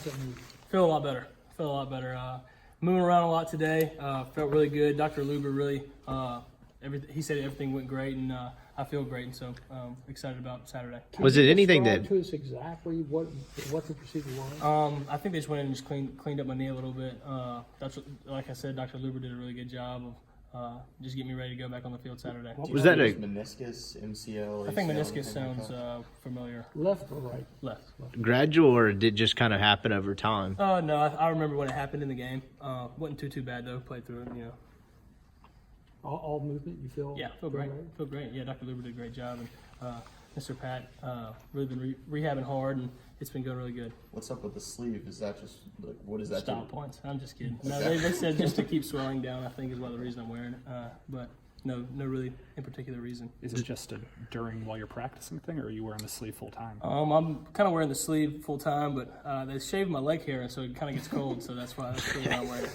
What's that mean? Feel a lot better. Moving around a lot today. Felt really good. Dr. Luber really, he said everything went great, and I feel great, and so excited about Saturday. Was it anything that? To us exactly what the procedure was? I think they just went in and just cleaned up my knee a little bit. That's what, like I said, Dr. Luber did a really good job of just getting me ready to go back on the field Saturday. Was that a meniscus, MCL? I think ACL, meniscus sounds familiar. Left or right? Left. gradual, or did it just kind of happen over time? No, I remember when it happened in the game. Wasn't too bad though. Played through it, you know. All movement, you feel? Yeah, feel great. Feel great. Yeah, Dr. Luber did a great job, and Mr. Pat really been rehabbing hard, and it's been going really good. What's up with the sleeve? Is that just like what is that? Stop points. I'm just kidding. No, they said just to keep swelling down, I think, is one of the reasons I'm wearing it. But no really in particular reason. Is it just a during while you're practicing thing, or are you wearing the sleeve full time? I'm kind of wearing the sleeve full time, but they shaved my leg hair, and so it kind of gets cold. So that's why I'm wearing it.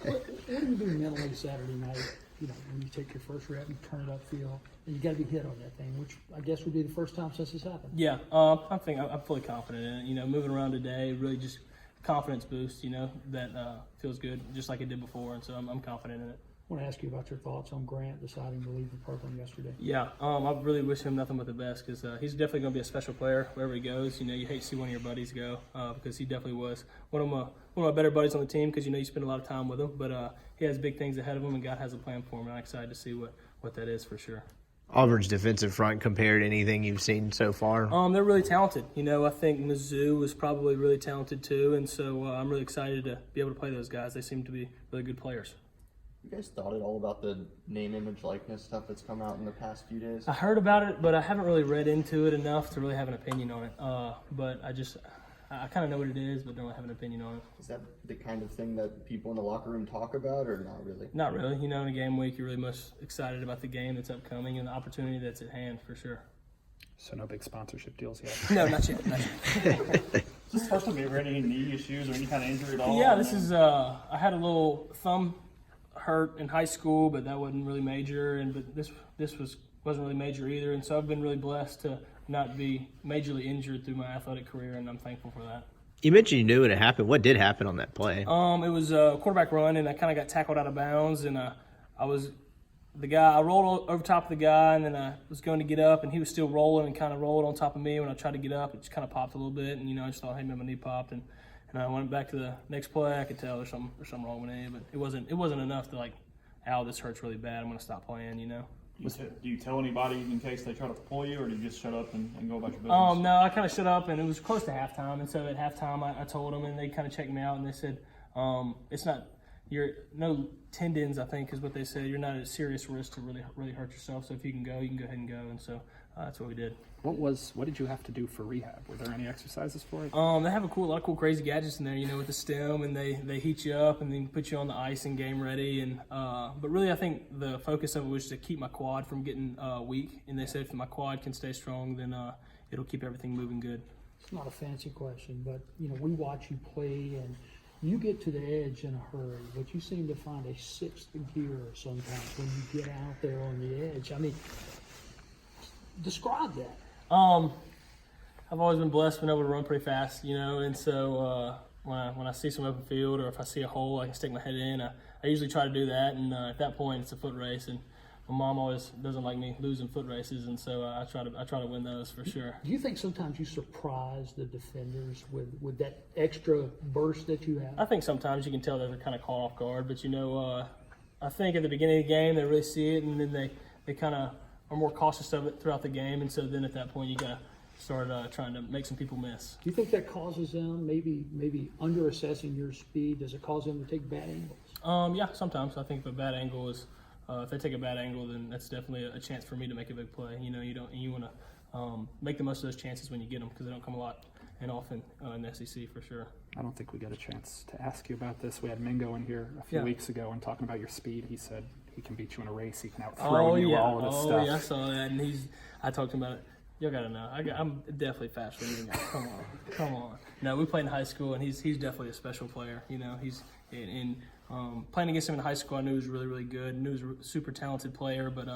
What do you do mentally Saturday night? You know, when you take your first rep and turn it upfield, and you got to be hit on that thing, which I guess would be the first time since this happened. Yeah, I'm fully confident in it. You know, moving around today, really just confidence boost. You know, that feels good, just like it did before, and so I'm confident in it. I want to ask you about your thoughts on Grant deciding to leave the program yesterday. Yeah, I really wish him nothing but the best, because he's definitely going to be a special player wherever he goes. You know, you hate to see one of your buddies go, because he definitely was one of my better buddies on the team, because you know you spend a lot of time with him. But he has big things ahead of him, and God has a plan for him, and I'm excited to see what that is for sure. Auburn's defensive front compared to anything you've seen so far? They're really talented. You know, I think Mizzou is probably really talented too, and so I'm really excited to be able to play those guys. They seem to be really good players. You guys thought at all about the name, image, likeness stuff that's come out in the past few days? I heard about it, but I haven't really read into it enough to really have an opinion on it. But I kind of know what it is, but don't really have an opinion on it. Is that the kind of thing that people in the locker room talk about, or not really? Not really. You know, in a game week, you're really most excited about the game that's upcoming and the opportunity that's at hand for sure. So no big sponsorship deals yet? No, not yet. Is this the first time you ever had any knee issues or any kind of injury at all? Yeah, this is, I had a little thumb hurt in high school, but that wasn't really major, but this wasn't really major either, and so I've been really blessed to not be majorly injured through my athletic career, and I'm thankful for that. You mentioned you knew when it happened. What did happen on that play? It was a quarterback run, and I kind of got tackled out of bounds, and I rolled over top of the guy, and then I was going to get up, and he was still rolling and kind of rolled on top of me. When I tried to get up, it just kind of popped a little bit, and I just thought, hey, man, my knee popped, and I went back to the next play. I could tell there's something wrong with me, but it wasn't enough to like, ow, this hurts really bad. I'm going to stop playing, Do you tell anybody in case they try to pull you, or do you just shut up and go about your business? No, I kind of shut up, and it was close to halftime, and so at halftime I told them, and they kind of checked me out, and they said, it's not, no tendons, I think is what they said. You're not at a serious risk to really hurt yourself, so if you can go ahead and go, and so that's what we did. What did you have to do for rehab? Were there any exercises for it? They have a lot of cool, crazy gadgets in there, with the stem, and they heat you up and then put you on the ice and game ready. And but really, I think the focus of it was to keep my quad from getting weak. And they said if my quad can stay strong, then it'll keep everything moving good. It's not a fancy question, but we watch you play and you get to the edge in a hurry, but you seem to find a sixth gear sometimes when you get out there on the edge. I mean, describe that. I've always been blessed being able to run pretty fast, and so when I see some open field or if I see a hole, I can stick my head in. I usually try to do that, and at that point, it's a foot race, and my mom always doesn't like me losing foot races, and so I try to win those for sure. Do you think sometimes you surprise the defenders with that extra burst that you have? I think sometimes you can tell that they're kind of caught off guard, but I think at the beginning of the game they really see it, and then they kind of are more cautious of it throughout the game, and so then at that point you got to start trying to make some people miss. Do you think that causes them maybe under-assessing your speed? Does it cause them to take bad angles? Yeah, sometimes. I think if a bad angle is, if they take a bad angle, then that's definitely a chance for me to make a big play. You want to make the most of those chances when you get them, because they don't come a lot and often in the SEC for sure. I don't think we got a chance to ask you about this. We had Mingo in here a few weeks ago and talking about your speed. He said he can beat you in a race. He can outthrow you, all of this stuff. Oh, yeah, I saw that. And I talked to him about it. You got to know. I'm definitely faster than you guys. Come on. No, we played in high school, and he's definitely a special player. He's playing against him in high school, I knew he was really, really good. I knew he was a super talented player, but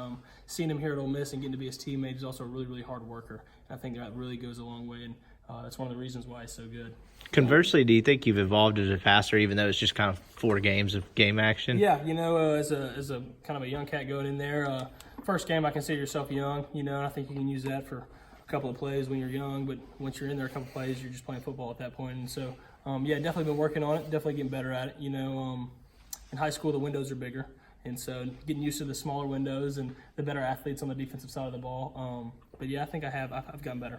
seeing him here at Ole Miss and getting to be his teammate, he's also a really, really hard worker. And I think that really goes a long way in that's one of the reasons why he's so good. Conversely, do you think you've evolved as a passer, even though it's just kind of 4 games of game action? Yeah, as a kind of a young cat going in there, first game I consider yourself young, and I think you can use that for a couple of plays when you're young, but once you're in there a couple of plays, you're just playing football at that point. And so, definitely been working on it, definitely getting better at it. In high school, the windows are bigger, and so getting used to the smaller windows and the better athletes on the defensive side of the ball. But yeah, I think I've gotten better.